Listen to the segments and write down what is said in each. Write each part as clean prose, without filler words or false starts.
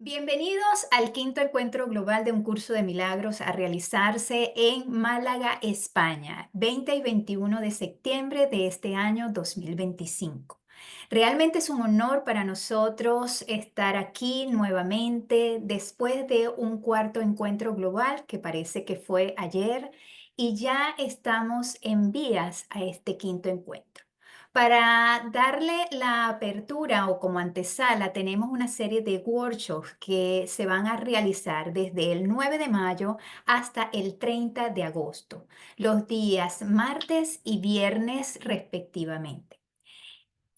Bienvenidos al quinto encuentro global de un curso de milagros a realizarse en Málaga, España, 20 y 21 de septiembre de este año 2025. Realmente es un honor para nosotros estar aquí nuevamente después de un cuarto encuentro global que parece que fue ayer y ya estamos en vías a este quinto encuentro. Para darle la apertura o como antesala, tenemos una serie de workshops que se van a realizar desde el 9 de mayo hasta el 30 de agosto, los días martes y viernes respectivamente.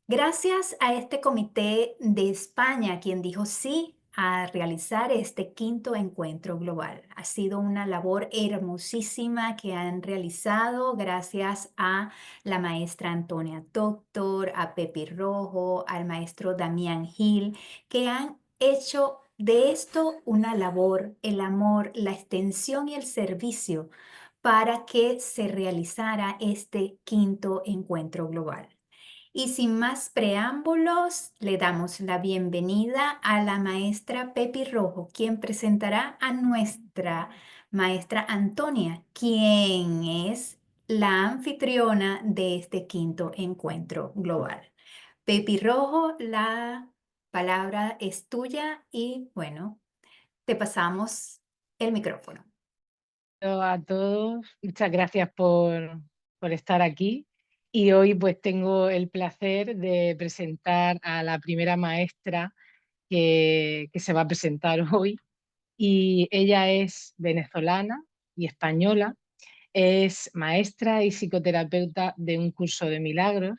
Gracias a este comité de España, quien dijo sí a realizar este quinto encuentro global. Ha sido una labor hermosísima que han realizado gracias a la maestra Antonia Doctor, a Pepi Rojo, al maestro Damián Gil, que han hecho de esto una labor, el amor, la extensión y el servicio para que se realizara este quinto encuentro global. Y sin más preámbulos, le damos la bienvenida a la maestra Pepi Rojo, quien presentará a nuestra maestra Antonia, quien es la anfitriona de este quinto encuentro global. Pepi Rojo, la palabra es tuya y bueno, te pasamos el micrófono. A todos, muchas gracias por estar aquí. Y hoy pues tengo el placer de presentar a la primera maestra que se va a presentar hoy. Y ella es venezolana y española, es maestra y psicoterapeuta de un curso de milagros,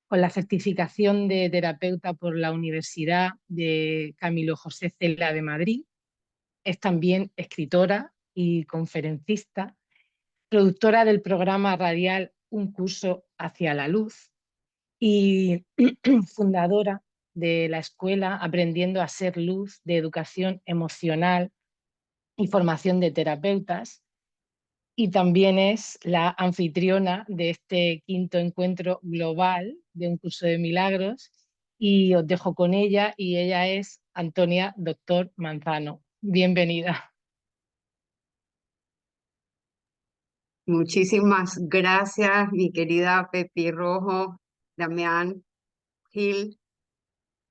con la certificación de terapeuta por la Universidad de Camilo José Cela de Madrid. Es también escritora y conferencista, productora del programa radial Un curso hacia la luz y fundadora de la escuela Aprendiendo a ser luz, de educación emocional y formación de terapeutas. Y también es la anfitriona de este quinto encuentro global de un curso de milagros. Y os dejo con ella, y ella es Antonia Doctor Manzano. Bienvenida. Muchísimas gracias, mi querida Pepi Rojo, Damián Gil.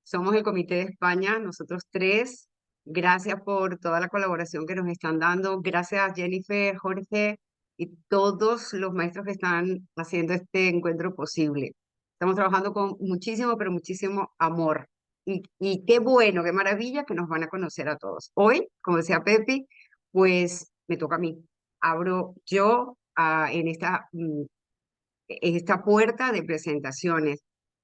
Somos el Comité de España, nosotros tres. Gracias por toda la colaboración que nos están dando. Gracias, Jennifer, Jorge y todos los maestros que están haciendo este encuentro posible. Estamos trabajando con muchísimo, pero muchísimo amor. Y qué bueno, qué maravilla que nos van a conocer a todos. Hoy, como decía Pepi, pues me toca a mí. Abro yo en esta puerta de presentaciones.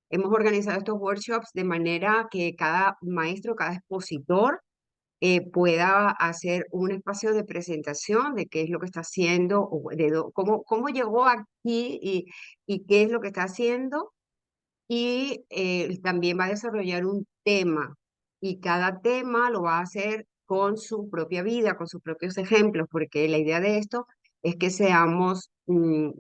Hemos organizado estos workshops de manera que cada maestro, cada expositor pueda hacer un espacio de presentación de qué es lo que está haciendo, o cómo llegó aquí y qué es lo que está haciendo. Y también va a desarrollar un tema y cada tema lo va a hacer con su propia vida, con sus propios ejemplos, porque la idea de esto es que seamos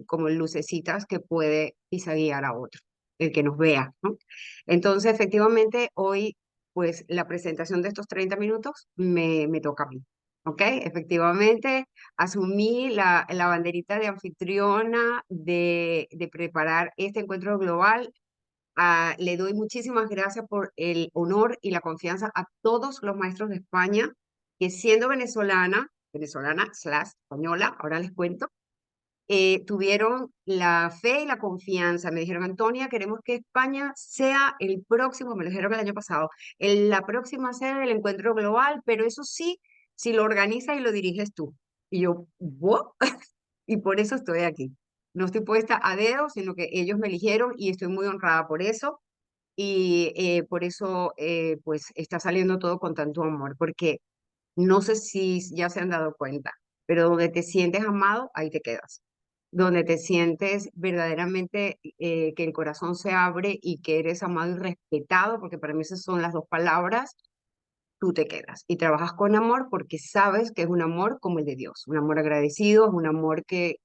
como lucecitas que puede quizá guiar a otro, el que nos vea, ¿no? Entonces, efectivamente, hoy, pues la presentación de estos 30 minutos me toca a mí. ¿Ok? Efectivamente, asumí la banderita de anfitriona de preparar este encuentro global. Le doy muchísimas gracias por el honor y la confianza a todos los maestros de España que, siendo venezolana slash española, ahora les cuento, tuvieron la fe y la confianza. Me dijeron: Antonia, queremos que España sea el próximo, me lo dijeron el año pasado, la próxima sede del encuentro global, pero eso sí, si lo organizas y lo diriges tú. Y yo, ¿what? Y por eso estoy aquí. No estoy puesta a dedo, sino que ellos me eligieron y estoy muy honrada por eso. Y por eso, pues, está saliendo todo con tanto amor, porque no sé si ya se han dado cuenta, pero donde te sientes amado, ahí te quedas. Donde te sientes verdaderamente que el corazón se abre y que eres amado y respetado, porque para mí esas son las dos palabras, tú te quedas. Y trabajas con amor porque sabes que es un amor como el de Dios, un amor agradecido, es un amor que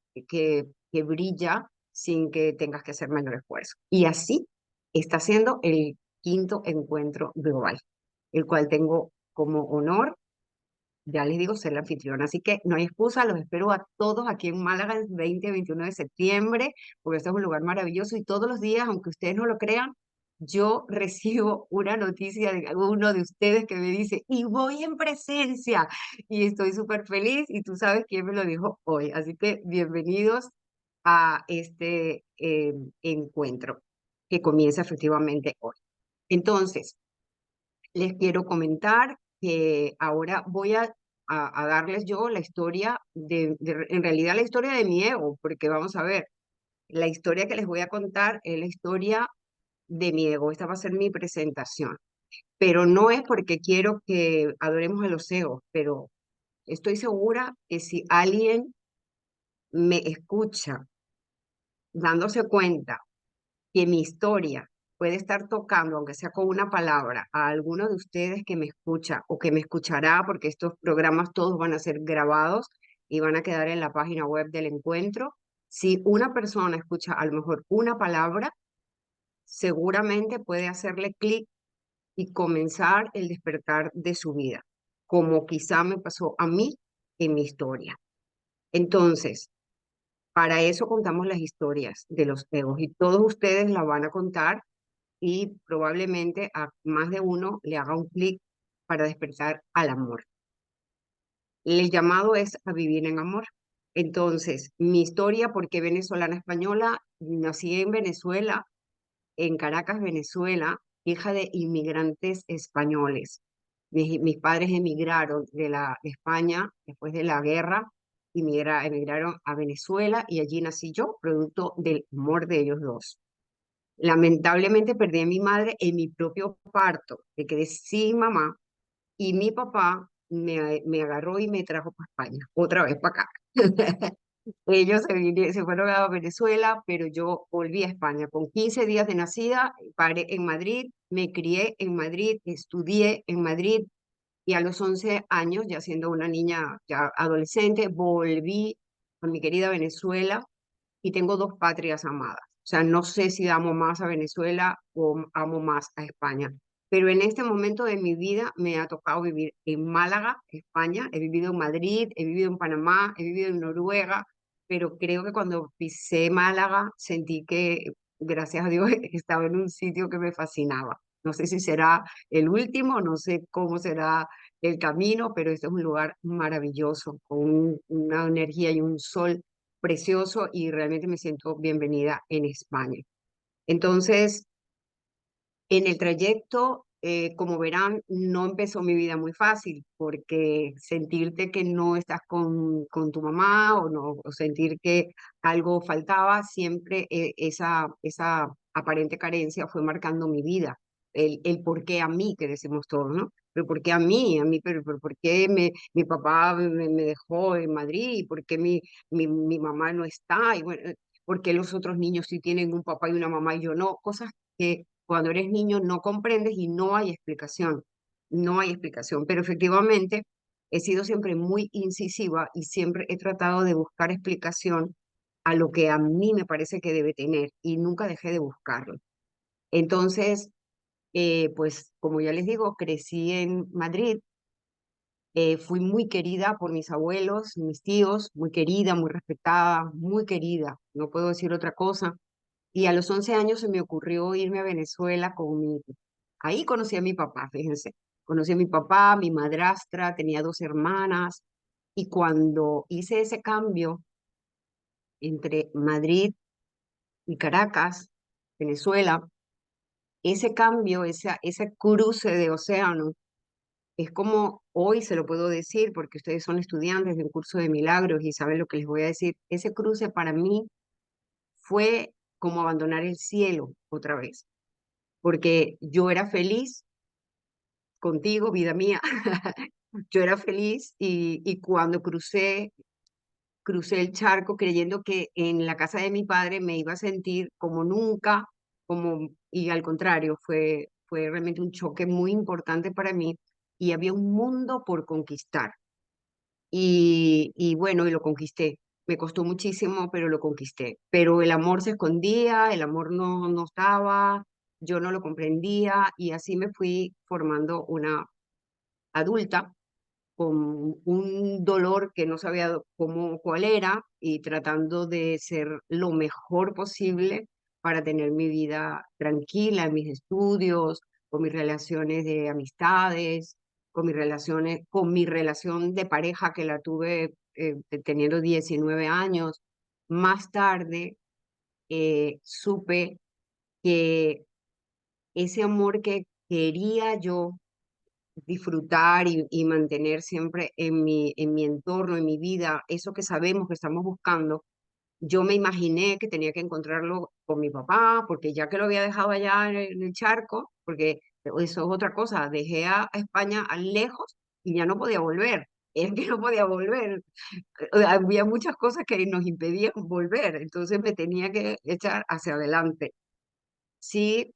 brilla sin que tengas que hacer mayor esfuerzo. Y así está siendo el quinto encuentro global, el cual tengo como honor, ya les digo, ser la anfitriona. Así que no hay excusa, los espero a todos aquí en Málaga el 20 y 21 de septiembre, porque este es un lugar maravilloso y todos los días, aunque ustedes no lo crean, yo recibo una noticia de uno de ustedes que me dice, y voy en presencia, y estoy súper feliz, y tú sabes quién me lo dijo hoy. Así que bienvenidos a este encuentro que comienza efectivamente hoy. Entonces, les quiero comentar que ahora voy a darles yo la historia en realidad la historia de mi ego, porque vamos a ver, la historia que les voy a contar es la historia de mi ego. Esta va a ser mi presentación, pero no es porque quiero que adoremos a los egos, pero estoy segura que si alguien me escucha dándose cuenta que mi historia puede estar tocando, aunque sea con una palabra, a alguno de ustedes que me escucha o que me escuchará, porque estos programas todos van a ser grabados y van a quedar en la página web del encuentro. Si una persona escucha a lo mejor una palabra, seguramente puede hacerle clic y comenzar el despertar de su vida, como quizá me pasó a mí en mi historia. Entonces, para eso contamos las historias de los egos y todos ustedes la van a contar y probablemente a más de uno le haga un clic para despertar al amor. El llamado es a vivir en amor. Entonces, mi historia, porque venezolana española, nací en Venezuela, en Caracas, Venezuela, hija de inmigrantes españoles. Mis padres emigraron de España después de la guerra, emigraron a Venezuela y allí nací yo, producto del amor de ellos dos. Lamentablemente perdí a mi madre en mi propio parto, me quedé sin mamá y mi papá me agarró y me trajo para España, otra vez para acá. Ellos se fueron a Venezuela, pero yo volví a España. Con 15 días de nacida, paré en Madrid, me crié en Madrid, estudié en Madrid y a los 11 años, ya siendo una niña ya adolescente, volví a mi querida Venezuela y tengo dos patrias amadas. O sea, no sé si amo más a Venezuela o amo más a España. Pero en este momento de mi vida me ha tocado vivir en Málaga, España. He vivido en Madrid, he vivido en Panamá, he vivido en Noruega, pero creo que cuando pisé Málaga sentí que, gracias a Dios, estaba en un sitio que me fascinaba. No sé si será el último, no sé cómo será el camino, pero este es un lugar maravilloso, con una energía y un sol precioso y realmente me siento bienvenida en España. Entonces, en el trayecto, como verán, no empezó mi vida muy fácil, porque sentirte que no estás con tu mamá o, no, o sentir que algo faltaba, siempre esa aparente carencia fue marcando mi vida. El por qué a mí, que decimos todos, ¿no? Pero ¿por qué a mí, pero ¿por qué mi papá me dejó en Madrid? ¿Y por qué mi mamá no está? Y bueno, ¿por qué los otros niños sí tienen un papá y una mamá y yo no? Cosas que cuando eres niño no comprendes y no hay explicación, no hay explicación, pero efectivamente he sido siempre muy incisiva y siempre he tratado de buscar explicación a lo que a mí me parece que debe tener y nunca dejé de buscarlo. Entonces, pues como ya les digo, crecí en Madrid, fui muy querida por mis abuelos, mis tíos, muy querida, muy respetada, muy querida, no puedo decir otra cosa. Y a los 11 años se me ocurrió irme a Venezuela con mi... Ahí conocí a mi papá, fíjense. Conocí a mi papá, mi madrastra, tenía dos hermanas. Y cuando hice ese cambio entre Madrid y Caracas, Venezuela, ese cambio, ese cruce de océano, es como hoy se lo puedo decir, porque ustedes son estudiantes de un curso de milagros y saben lo que les voy a decir. Ese cruce para mí fue como abandonar el cielo otra vez porque yo era feliz contigo, vida mía, yo era feliz y cuando crucé el charco creyendo que en la casa de mi padre me iba a sentir como nunca, y al contrario, fue realmente un choque muy importante para mí y había un mundo por conquistar. Y bueno, y lo conquisté. Me costó muchísimo, pero lo conquisté. Pero el amor se escondía, el amor no estaba, yo no lo comprendía y así me fui formando adulta, con un dolor que no sabía cuál era y tratando de ser lo mejor posible para tener mi vida tranquila en mis estudios, con mis relaciones de amistades, con mi relación de pareja que la tuve teniendo 19 años. Más tarde supe que ese amor que quería yo disfrutar y mantener siempre en mi entorno, en mi vida, eso que sabemos que estamos buscando, yo me imaginé que tenía que encontrarlo con mi papá, porque ya que lo había dejado allá en el charco, porque eso es otra cosa, dejé a España a lejos y ya no podía volver. Es que no podía volver. Había muchas cosas que nos impedían volver, entonces me tenía que echar hacia adelante. Sí,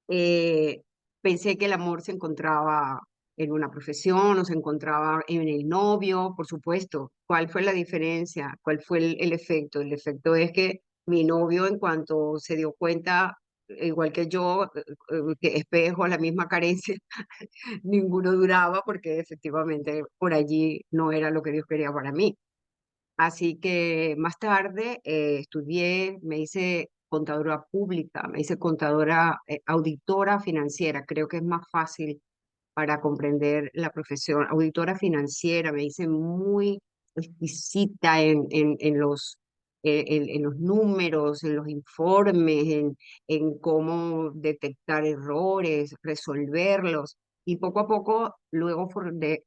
eh, pensé que el amor se encontraba en una profesión o se encontraba en el novio, por supuesto. ¿Cuál fue la diferencia? ¿Cuál fue el efecto? El efecto es que mi novio, en cuanto se dio cuenta, igual que yo, que espejo, la misma carencia, ninguno duraba porque efectivamente por allí no era lo que Dios quería para mí. Así que más tarde estudié, me hice contadora pública, me hice contadora, auditora financiera, creo que es más fácil para comprender la profesión. Auditora financiera, me hice muy exquisita en los números, en los informes, en cómo detectar errores, resolverlos. Y poco a poco luego fundé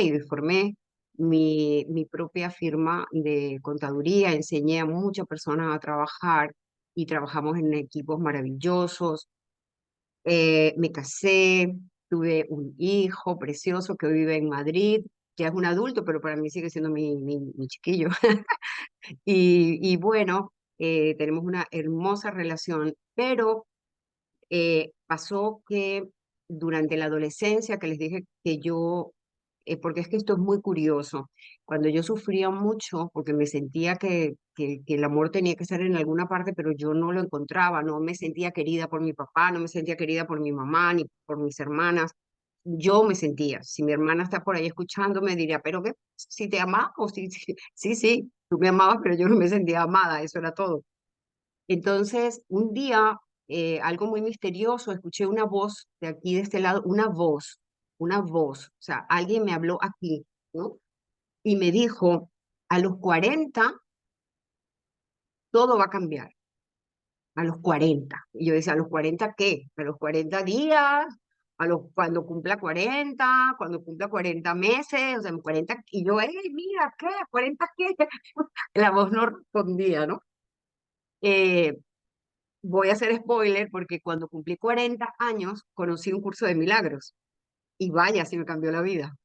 y formé mi propia firma de contaduría, enseñé a muchas personas a trabajar y trabajamos en equipos maravillosos. Me casé, tuve un hijo precioso que vive en Madrid, ya es un adulto, pero para mí sigue siendo mi chiquillo. Y bueno, tenemos una hermosa relación, pero pasó que durante la adolescencia, que les dije que yo, porque es que esto es muy curioso, cuando yo sufría mucho, porque me sentía que el amor tenía que estar en alguna parte, pero yo no lo encontraba, no me sentía querida por mi papá, no me sentía querida por mi mamá, ni por mis hermanas. Yo me sentía, si mi hermana está por ahí escuchando, me diría, pero qué, si te amaba, o sí, sí, sí, sí, tú me amabas, pero yo no me sentía amada, eso era todo. Entonces, un día, algo muy misterioso, escuché una voz de aquí, de este lado, una voz, o sea, alguien me habló aquí, ¿no? Y me dijo, a los 40 todo va a cambiar, a los 40. Y yo decía, ¿a los 40 qué? ¿A los 40 días? Cuando cumpla 40, cuando cumpla 40 meses, o sea, 40, y yo, mira, ¿qué? ¿40 qué? La voz no respondía, ¿no? Eh, Voy a hacer spoiler porque cuando cumplí 40 años conocí un curso de milagros y vaya, si me cambió la vida.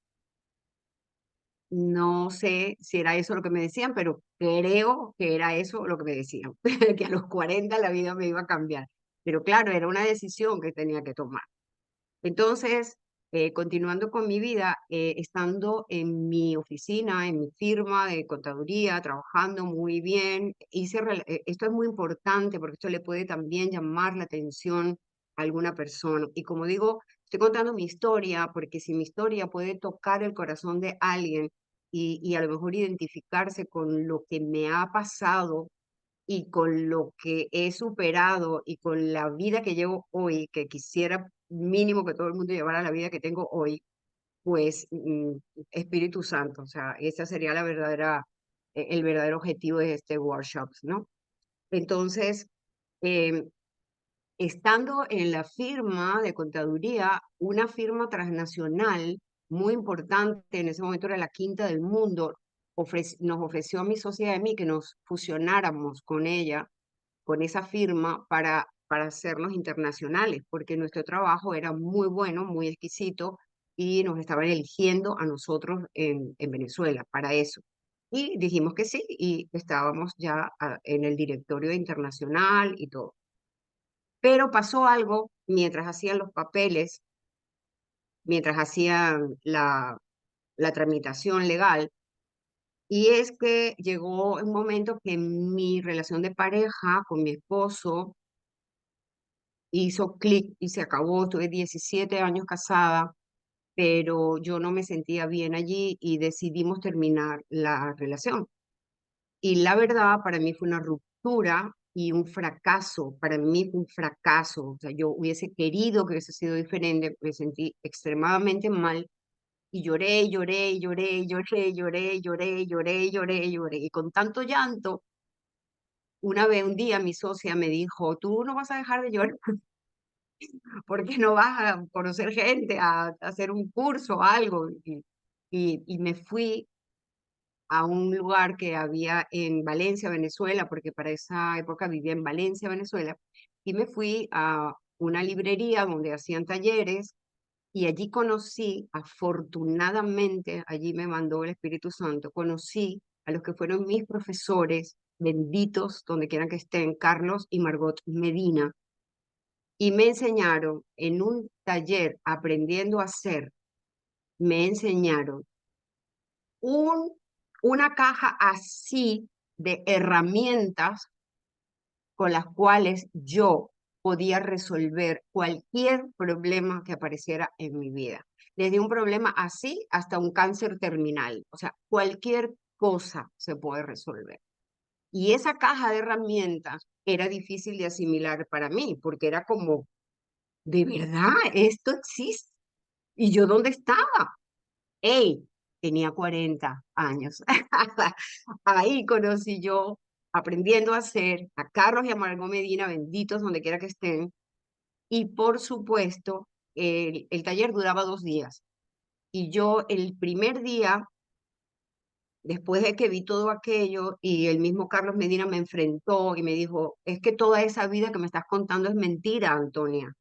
No sé si era eso lo que me decían, pero creo que era eso lo que me decían, que a los 40 la vida me iba a cambiar. Pero claro, era una decisión que tenía que tomar. Entonces, continuando con mi vida, estando en mi oficina, en mi firma de contaduría, trabajando muy bien, esto es muy importante porque esto le puede también llamar la atención a alguna persona. Y como digo, estoy contando mi historia porque si mi historia puede tocar el corazón de alguien y a lo mejor identificarse con lo que me ha pasado y con lo que he superado y con la vida que llevo hoy, que quisiera mínimo que todo el mundo llevara la vida que tengo hoy, pues Espíritu Santo, o sea, esa sería el verdadero objetivo de este workshop, ¿no? Entonces, em, estando en la firma de contaduría, una firma transnacional muy importante, en ese momento era la quinta del mundo, nos ofreció a mi socia y a mí que nos fusionáramos con ella, con esa firma, para hacernos internacionales, porque nuestro trabajo era muy bueno, muy exquisito, y nos estaban eligiendo a nosotros en Venezuela para eso. Y dijimos que sí, y estábamos ya en el directorio internacional y todo. Pero pasó algo mientras hacían los papeles, mientras hacían la tramitación legal, y es que llegó un momento que mi relación de pareja con mi esposo hizo clic y se acabó. Estuve 17 años casada, pero yo no me sentía bien allí y decidimos terminar la relación. Y la verdad, para mí fue una ruptura y un fracaso. Para mí fue un fracaso. O sea, yo hubiese querido que hubiese sido diferente. Me sentí extremadamente mal y lloré, y lloré, y lloré, y lloré, y lloré, y lloré, y lloré, y lloré, y lloré. Y con tanto llanto, un día mi socia me dijo, tú no vas a dejar de llorar, porque no vas a conocer gente, a hacer un curso o algo. Y me fui a un lugar que había en Valencia, Venezuela, porque para esa época vivía en Valencia, Venezuela, y me fui a una librería donde hacían talleres y allí conocí, afortunadamente, allí me mandó el Espíritu Santo, conocí a los que fueron mis profesores, benditos donde quieran que estén, Carlos y Margot Medina, y me enseñaron en un taller aprendiendo a hacer, me enseñaron un, una caja así de herramientas con las cuales yo podía resolver cualquier problema que apareciera en mi vida. Desde un problema así hasta un cáncer terminal. O sea, cualquier cosa se puede resolver. Y esa caja de herramientas era difícil de asimilar para mí, porque era como, ¿de verdad esto existe? ¿Y yo dónde estaba? ¡Ey! Tenía 40 años. Ahí conocí yo, aprendiendo a hacer, a Carlos y a Margot Medina, benditos donde quiera que estén. Y por supuesto, el taller duraba 2 días. Y yo el primer día, después de que vi todo aquello, y el mismo Carlos Medina me enfrentó y me dijo, es que toda esa vida que me estás contando es mentira, Antonia.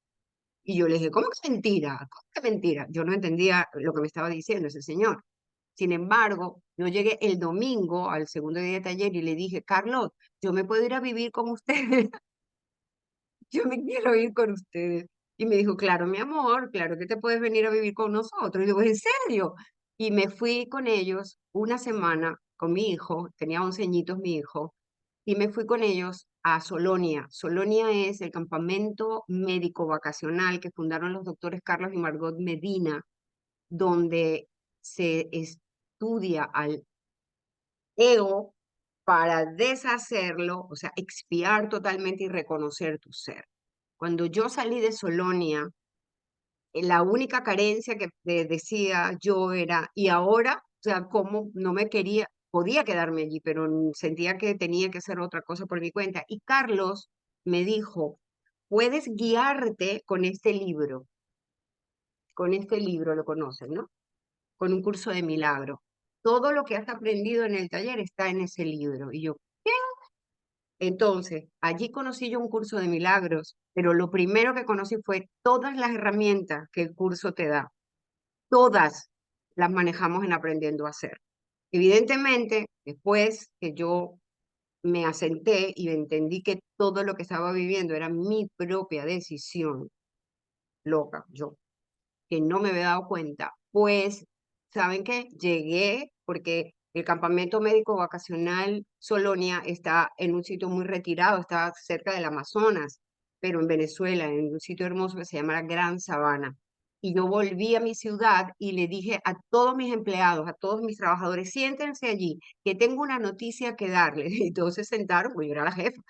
Y yo le dije, ¿cómo que mentira? ¿Cómo que mentira? Yo no entendía lo que me estaba diciendo ese señor. Sin embargo, yo llegué el domingo al segundo día de taller y le dije, Carlos, yo me puedo ir a vivir con ustedes, yo me quiero ir con ustedes. Y me dijo, claro, mi amor, claro que te puedes venir a vivir con nosotros. Y digo, ¿en serio? Y me fui con ellos una semana con mi hijo, tenía 11 añitos mi hijo, y me fui con ellos a Solonia. Solonia es el campamento médico vacacional que fundaron los doctores Carlos y Margot Medina, donde se estudia al ego para deshacerlo, o sea, expiar totalmente y reconocer tu ser. Cuando yo salí de Solonia, la única carencia que decía yo era, y ahora, o sea, cómo no me quería, podía quedarme allí, pero sentía que tenía que hacer otra cosa por mi cuenta. Y Carlos me dijo, puedes guiarte con este libro lo conocen, ¿no? Con un curso de milagro. Todo lo que has aprendido en el taller está en ese libro. Y yo, entonces, allí conocí yo un curso de milagros, pero lo primero que conocí fue todas las herramientas que el curso te da. Todas las manejamos en aprendiendo a hacer. Evidentemente, después que yo me asenté y entendí que todo lo que estaba viviendo era mi propia decisión, loca, yo, que no me había dado cuenta, pues, ¿saben qué? Llegué porque el campamento médico vacacional Solonia está en un sitio muy retirado, está cerca del Amazonas, pero en Venezuela, en un sitio hermoso que se llama la Gran Sabana. Y yo volví a mi ciudad y le dije a todos mis empleados, a todos mis trabajadores, siéntense allí, que tengo una noticia que darles. Y todos se sentaron, pues yo era la jefa,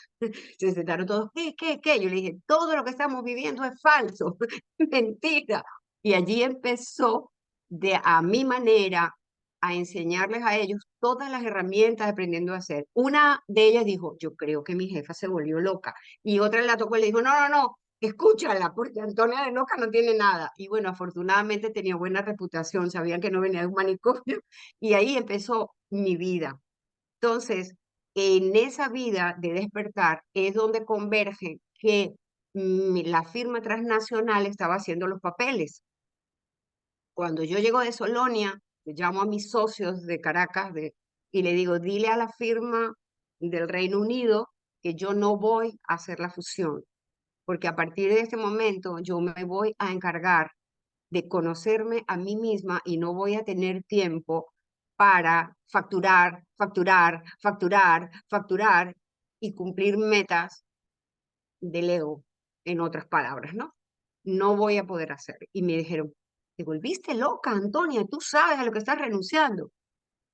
se sentaron todos, ¿qué? Yo le dije, todo lo que estamos viviendo es falso, mentira. Y allí empezó de a mi manera a enseñarles a ellos todas las herramientas aprendiendo a hacer. Una de ellas dijo, yo creo que mi jefa se volvió loca. Y otra la tocó y le dijo, no, escúchala, porque Antonia de loca no tiene nada. Y bueno, afortunadamente tenía buena reputación, sabían que no venía de un manicomio. Y ahí empezó mi vida. Entonces, en esa vida de despertar es donde converge que la firma transnacional estaba haciendo los papeles. Cuando yo llego de Solonia, llamo a mis socios de Caracas y le digo, dile a la firma del Reino Unido que yo no voy a hacer la fusión, porque a partir de este momento yo me voy a encargar de conocerme a mí misma y no voy a tener tiempo para facturar y cumplir metas del ego. en otras palabras, ¿no? No voy a poder hacerlo. Y me dijeron, te volviste loca, Antonia, tú sabes a lo que estás renunciando.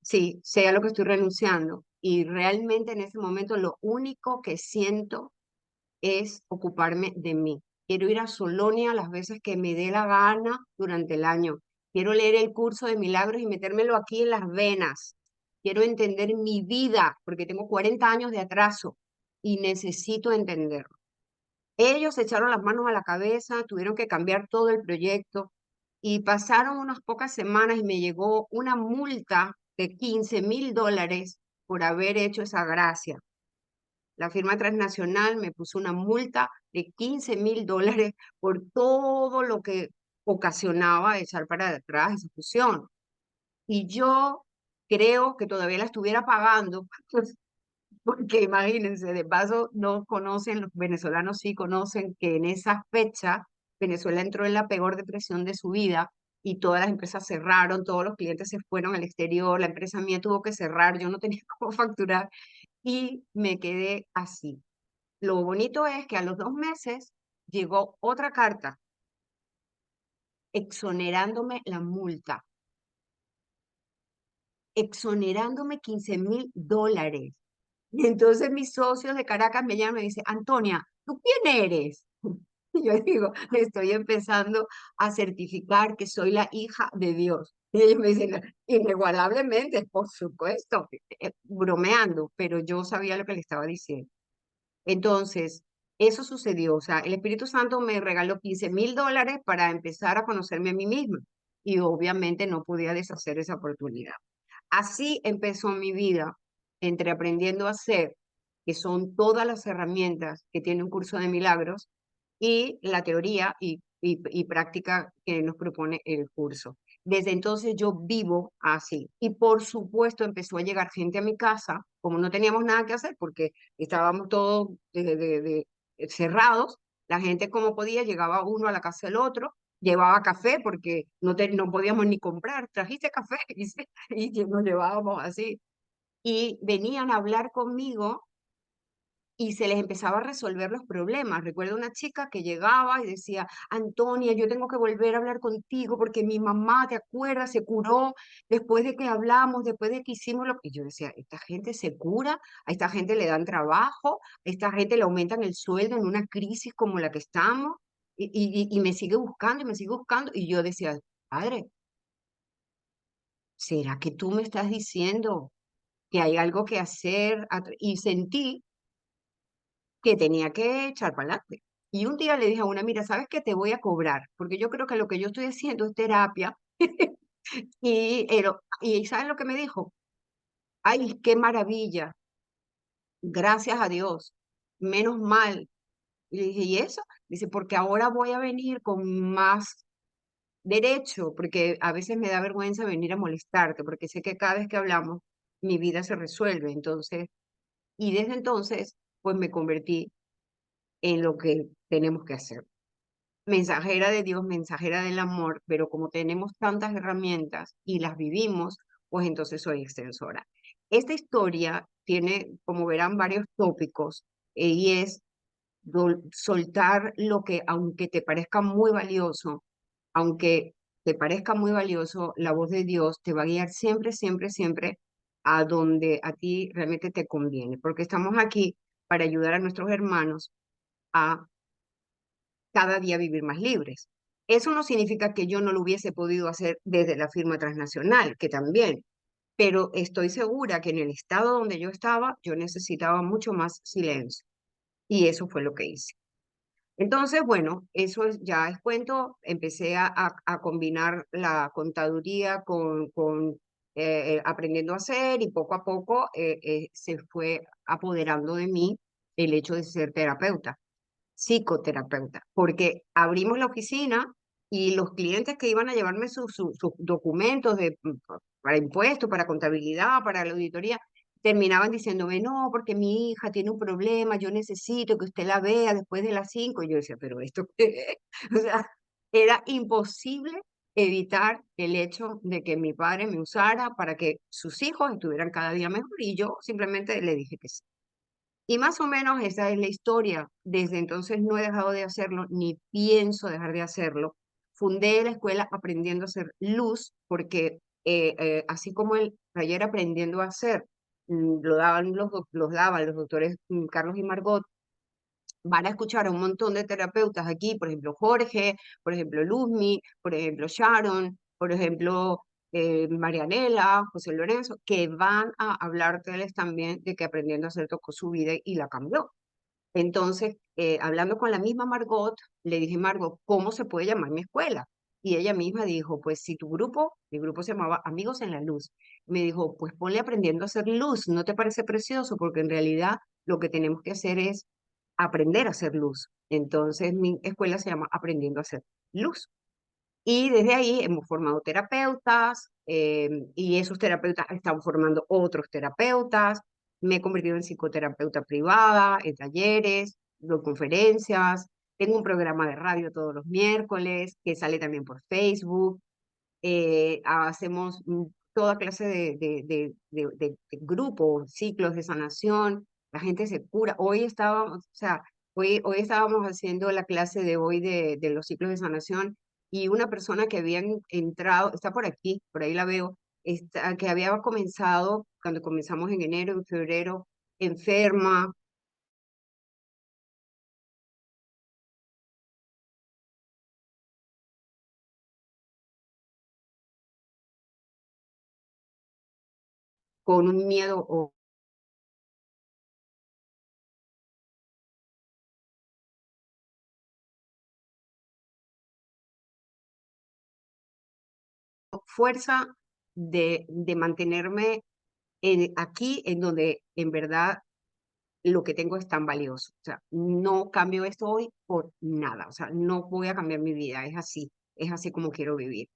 Sí, sé a lo que estoy renunciando. Y realmente en ese momento lo único que siento es ocuparme de mí. Quiero ir a Solonia las veces que me dé la gana durante el año. Quiero leer el curso de milagros y metérmelo aquí en las venas. Quiero entender mi vida porque tengo 40 años de atraso y necesito entenderlo. Ellos se echaron las manos a la cabeza, tuvieron que cambiar todo el proyecto y pasaron unas pocas semanas y me llegó una multa de $15,000 por haber hecho esa gracia. La firma transnacional me puso una multa de $15,000 por todo lo que ocasionaba echar para atrás esa fusión. Y yo creo que todavía la estuviera pagando, porque imagínense, de paso no conocen, los venezolanos sí conocen que en esa fecha Venezuela entró en la peor depresión de su vida y todas las empresas cerraron, todos los clientes se fueron al exterior, la empresa mía tuvo que cerrar, yo no tenía cómo facturar y me quedé así. Lo bonito es que a los 2 meses llegó otra carta exonerándome la multa, exonerándome $15,000. Y entonces mis socios de Caracas me llaman y me dicen, Antonia, ¿tú quién eres? Y yo digo, estoy empezando a certificar que soy la hija de Dios. Y ellos me dicen, inigualablemente, por supuesto, bromeando, pero yo sabía lo que le estaba diciendo. Entonces, eso sucedió. O sea, el Espíritu Santo me regaló $15,000 para empezar a conocerme a mí misma. Y obviamente no podía deshacer esa oportunidad. Así empezó mi vida, entre aprendiendo a hacer, que son todas las herramientas que tiene un curso de milagros, y la teoría y práctica que nos propone el curso. Desde entonces yo vivo así. Y por supuesto empezó a llegar gente a mi casa, como no teníamos nada que hacer porque estábamos todos cerrados, la gente como podía llegaba uno a la casa del otro, llevaba café porque no podíamos ni comprar, trajiste café y nos llevábamos así. Y venían a hablar conmigo y se les empezaba a resolver los problemas. Recuerdo una chica que llegaba y decía, Antonia, yo tengo que volver a hablar contigo porque mi mamá, ¿te acuerdas? Se curó después de que hablamos, después de que hicimos lo que... Y yo decía, esta gente se cura, a esta gente le dan trabajo, a esta gente le aumentan el sueldo en una crisis como la que estamos, y me sigue buscando y me sigue buscando. Y yo decía, padre, ¿será que tú me estás diciendo que hay algo que hacer? Y sentí que tenía que echar para adelante. Y un día le dije a una, mira, ¿sabes qué? Te voy a cobrar, porque yo creo que lo que yo estoy haciendo es terapia. Y ¿sabes lo que me dijo? Ay, qué maravilla, gracias a Dios, menos mal. Y le dije, ¿y eso? Dice, porque ahora voy a venir con más derecho, porque a veces me da vergüenza venir a molestarte, porque sé que cada vez que hablamos, mi vida se resuelve. Entonces, y desde entonces, pues me convertí en lo que tenemos que hacer. Mensajera de Dios, mensajera del amor, pero como tenemos tantas herramientas y las vivimos, pues entonces soy extensora. Esta historia tiene, como verán, varios tópicos y es soltar lo que, aunque te parezca muy valioso, aunque te parezca muy valioso, la voz de Dios te va a guiar siempre, siempre, siempre a donde a ti realmente te conviene, porque estamos aquí para ayudar a nuestros hermanos a cada día vivir más libres. Eso no significa que yo no lo hubiese podido hacer desde la firma transnacional, que también, pero estoy segura que en el estado donde yo estaba, yo necesitaba mucho más silencio y eso fue lo que hice. Entonces, bueno, ya es cuento, empecé a combinar la contaduría con aprendiendo a hacer y poco a poco se fue apoderando de mí el hecho de ser terapeuta, psicoterapeuta, porque abrimos la oficina y los clientes que iban a llevarme sus documentos para impuestos, para contabilidad, para la auditoría, terminaban diciéndome, no, porque mi hija tiene un problema, yo necesito que usted la vea después de las 5. Y yo decía, pero ¿esto qué es? O sea, era imposible evitar el hecho de que mi padre me usara para que sus hijos estuvieran cada día mejor y yo simplemente le dije que sí. Y más o menos esa es la historia. Desde entonces no he dejado de hacerlo, ni pienso dejar de hacerlo. Fundé la escuela Aprendiendo a Hacer Luz, porque así como el taller Aprendiendo a Hacer lo daban los daban los doctores Carlos y Margot, van a escuchar a un montón de terapeutas aquí, por ejemplo Jorge, por ejemplo Luzmi, por ejemplo Sharon, por ejemplo Marianela, José Lorenzo, que van a hablárteles también de que Aprendiendo a Hacer tocó su vida y la cambió. Entonces, hablando con la misma Margot, le dije, Margot, ¿cómo se puede llamar mi escuela? Y ella misma dijo, pues si tu grupo, mi grupo se llamaba Amigos en la Luz, me dijo, pues ponle Aprendiendo a Hacer Luz, ¿no te parece precioso? Porque en realidad lo que tenemos que hacer es aprender a hacer luz. Entonces, mi escuela se llama Aprendiendo a Hacer Luz. Y desde ahí hemos formado terapeutas y esos terapeutas están formando otros terapeutas. Me he convertido en psicoterapeuta privada, en talleres, doy conferencias. Tengo un programa de radio todos los miércoles que sale también por Facebook. Hacemos toda clase de grupos, ciclos de sanación. La gente se cura. Hoy estábamos, o sea, hoy estábamos haciendo la clase de hoy de los ciclos de sanación y una persona que había entrado, está por aquí, por ahí la veo, que había comenzado, cuando comenzamos en enero, en febrero, enferma, con un miedo o fuerza de mantenerme aquí en donde en verdad lo que tengo es tan valioso. O sea, no cambio esto hoy por nada. O sea, no voy a cambiar mi vida. Es así como quiero vivir.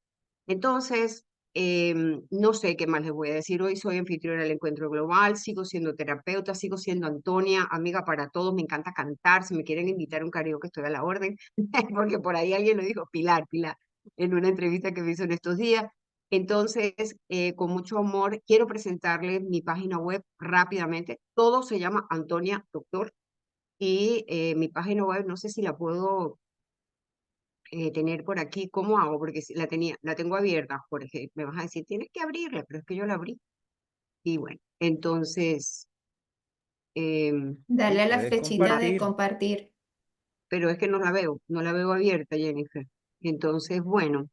Entonces, no sé qué más les voy a decir. Hoy soy anfitriona del Encuentro Global, sigo siendo terapeuta, sigo siendo Antonia, amiga para todos. Me encanta cantar. Si me quieren invitar a un karaoke, estoy a la orden. Porque por ahí alguien lo dijo, Pilar, en una entrevista que me hizo en estos días. Entonces, con mucho amor, quiero presentarles mi página web rápidamente. Todo se llama Antonia Doctor y mi página web, no sé si la puedo tener por aquí. ¿Cómo hago? Porque si la tengo abierta, Jorge. Me vas a decir, tienes que abrirla, pero es que yo la abrí. Y bueno, entonces, Dale Sí, a la puedes flechita bueno, de compartir. compartir. pero es que no la veo abierta, Jennifer. Entonces, bueno,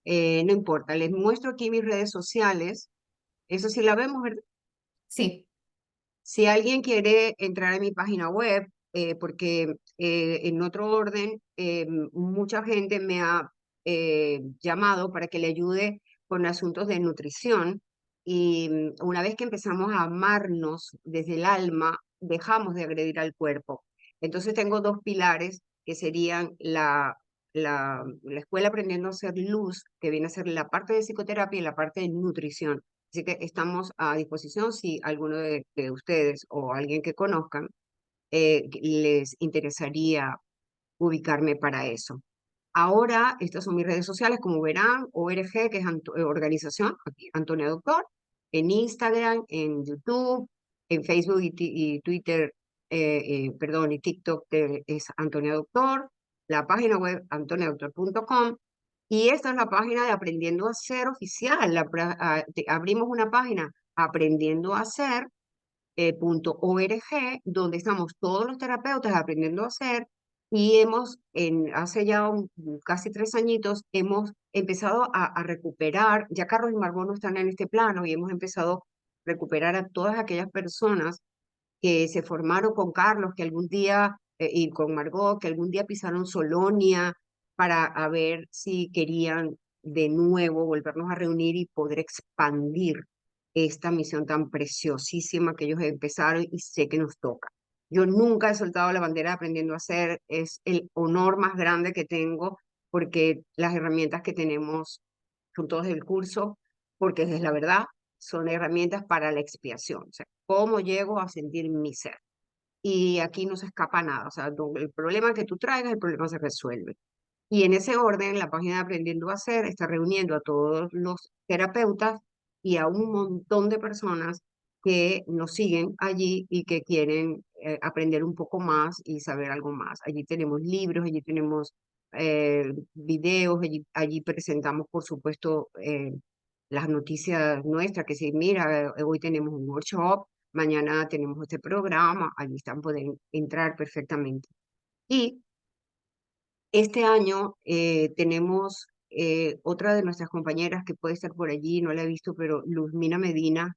no importa. Les muestro aquí mis redes sociales. Eso sí la vemos, ¿verdad? Sí, Si alguien quiere entrar a mi página web, porque en otro orden, mucha gente me ha llamado para que le ayude con asuntos de nutrición y una vez que empezamos a amarnos desde el alma, dejamos de agredir al cuerpo. Entonces tengo dos pilares que serían la escuela Aprendiendo a Hacer Luz, que viene a ser la parte de psicoterapia y la parte de nutrición. Así que estamos a disposición si alguno de ustedes o alguien que conozcan les interesaría ubicarme para eso. Ahora, estas son mis redes sociales, como verán, ORG, que es organización, aquí, Antonia Doctor, en Instagram, en YouTube, en Facebook y Twitter, perdón, y TikTok es Antonia Doctor, la página web antoniadoctor.com, y esta es la página de Aprendiendo a Ser oficial. Abrimos una página Aprendiendo a Ser .org, donde estamos todos los terapeutas aprendiendo a hacer y hace ya casi 3 añitos, hemos empezado a recuperar, ya Carlos y Margot no están en este plano y hemos empezado a recuperar a todas aquellas personas que se formaron con Carlos, que algún día, y con Margot, que algún día pisaron Solonia para a ver si querían de nuevo volvernos a reunir y poder expandir esta misión tan preciosísima que ellos empezaron y sé que nos toca. Yo nunca he soltado la bandera de aprendiendo a hacer, es el honor más grande que tengo porque las herramientas que tenemos son todas del curso, porque es la verdad, son herramientas para la expiación. O sea, ¿cómo llego a sentir mi ser? Y aquí no se escapa nada. O sea, el problema que tú traigas, el problema se resuelve. Y en ese orden, la página de Aprendiendo a Hacer está reuniendo a todos los terapeutas y a un montón de personas que nos siguen allí y que quieren aprender un poco más y saber algo más. Allí tenemos libros, allí tenemos videos, allí presentamos, por supuesto, las noticias nuestras, que si mira, hoy tenemos un workshop, mañana tenemos este programa, allí están, pueden entrar perfectamente. Y este año tenemos otra de nuestras compañeras que puede estar por allí, no la he visto, pero Luzmina Medina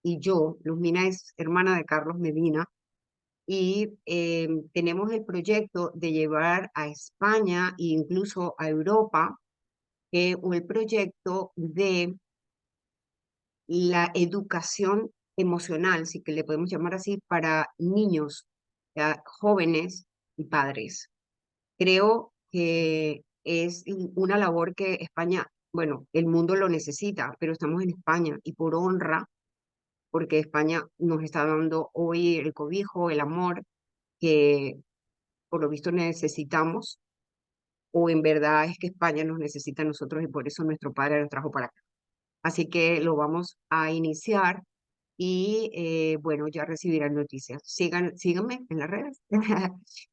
y yo. Luzmina es hermana de Carlos Medina y tenemos el proyecto de llevar a España e incluso a Europa el proyecto de la educación emocional, si que le podemos llamar así, para niños, ya, jóvenes y padres. Creo que es una labor que España, bueno, el mundo lo necesita, pero estamos en España y por honra, porque España nos está dando hoy el cobijo, el amor que por lo visto necesitamos, o en verdad es que España nos necesita a nosotros y por eso nuestro padre nos trajo para acá. Así que lo vamos a iniciar y bueno, ya recibirán noticias. Síganme en las redes.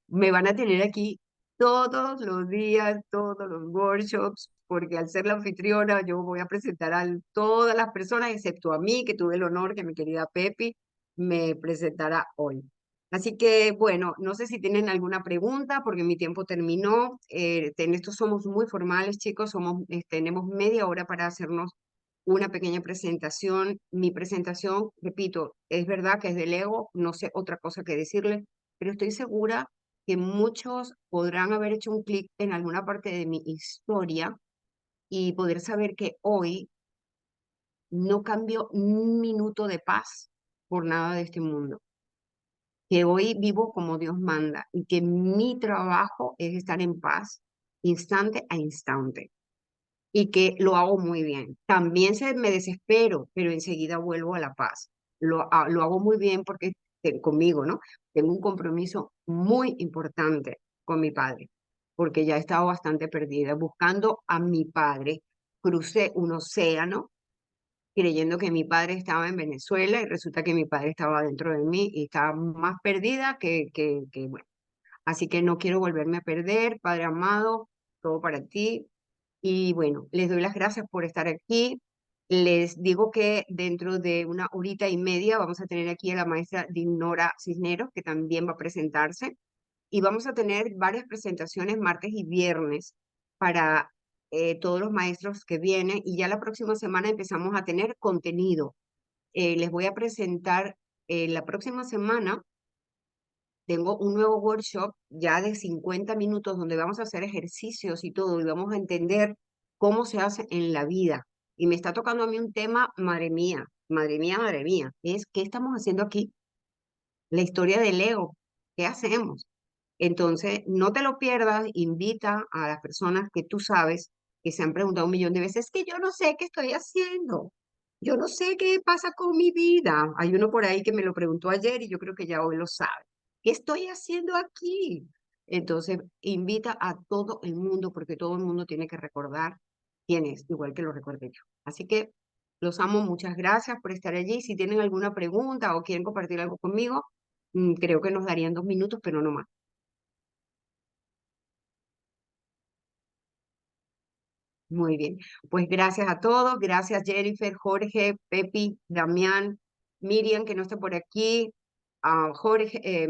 Me van a tener aquí todos los días, todos los workshops, porque al ser la anfitriona yo voy a presentar a todas las personas, excepto a mí, que tuve el honor que mi querida Pepi me presentara hoy. Así que bueno, no sé si tienen alguna pregunta, porque mi tiempo terminó. En esto somos muy formales, chicos, tenemos media hora para hacernos una pequeña presentación. Mi presentación, repito, es verdad que es del ego, no sé otra cosa que decirle, pero estoy segura que muchos podrán haber hecho un clic en alguna parte de mi historia y poder saber que hoy no cambio un minuto de paz por nada de este mundo, que hoy vivo como Dios manda y que mi trabajo es estar en paz instante a instante y que lo hago muy bien. También me desespero, pero enseguida vuelvo a la paz. Lo hago muy bien porque conmigo, ¿no? Tengo un compromiso muy importante con mi padre, porque ya he estado bastante perdida. Buscando a mi padre, crucé un océano creyendo que mi padre estaba en Venezuela y resulta que mi padre estaba dentro de mí y estaba más perdida que bueno. Así que no quiero volverme a perder, Padre amado, todo para ti. Y bueno, les doy las gracias por estar aquí. Les digo que dentro de una horita y media vamos a tener aquí a la maestra Dinora Cisneros, que también va a presentarse. Y vamos a tener varias presentaciones martes y viernes para todos los maestros que vienen. Y ya la próxima semana empezamos a tener contenido. Les voy a presentar la próxima semana. Tengo un nuevo workshop ya de 50 minutos donde vamos a hacer ejercicios y todo y vamos a entender cómo se hace en la vida. Y me está tocando a mí un tema, madre mía, madre mía, madre mía, es ¿qué estamos haciendo aquí? La historia del ego, ¿qué hacemos? Entonces, no te lo pierdas, invita a las personas que tú sabes que se han preguntado un millón de veces, que yo no sé qué estoy haciendo, yo no sé qué pasa con mi vida. Hay uno por ahí que me lo preguntó ayer y yo creo que ya hoy lo sabe. ¿Qué estoy haciendo aquí? Entonces, invita a todo el mundo porque todo el mundo tiene que recordar quién es, igual que lo recuerde yo. Así que los amo, muchas gracias por estar allí. Si tienen alguna pregunta o quieren compartir algo conmigo, creo que nos darían 2 minutos, pero no más. Muy bien, pues gracias a todos, gracias Jennifer, Jorge, Pepi, Damián, Miriam, que no está por aquí, a Jorge,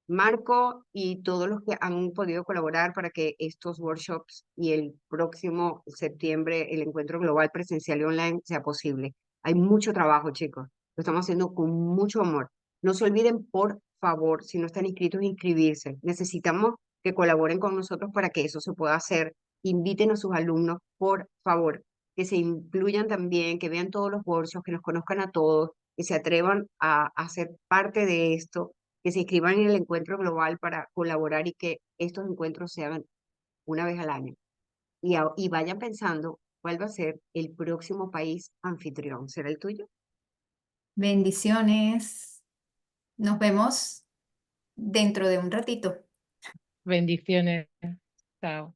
Marco y todos los que han podido colaborar para que estos workshops y el próximo septiembre el encuentro global presencial y online sea posible. Hay mucho trabajo, chicos, lo estamos haciendo con mucho amor. No se olviden, por favor, si no están inscritos, inscribirse. Necesitamos que colaboren con nosotros para que eso se pueda hacer. Inviten a sus alumnos, por favor, que se incluyan también, que vean todos los workshops, que nos conozcan a todos, que se atrevan a ser parte de esto, que se inscriban en el encuentro global para colaborar y que estos encuentros se hagan una vez al año. Y vayan pensando cuál va a ser el próximo país anfitrión. ¿Será el tuyo? Bendiciones. Nos vemos dentro de un ratito. Bendiciones. Chao.